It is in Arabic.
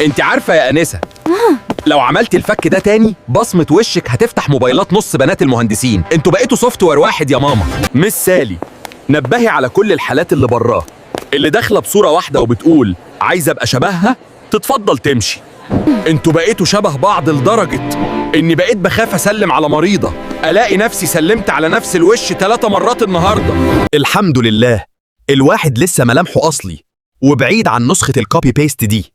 انت عارفة يا أنسة، لو عملتي الفك ده تاني بصمة وشك هتفتح موبايلات نص بنات المهندسين. انتوا بقيتوا سوفت وير واحد يا ماما. مس سالي، نبهي على كل الحالات اللي براه، اللي داخلة بصورة واحدة وبتقول عايزة ابقى شبهها تتفضل تمشي. انتوا بقيتوا شبه بعض لدرجة اني بقيت بخاف اسلم على مريضة الاقي نفسي سلمت على نفس الوش 3 مرات النهاردة. الحمد لله، الواحد لسه ملامحه أصلي وبعيد عن نسخة الكوبي بيست دي.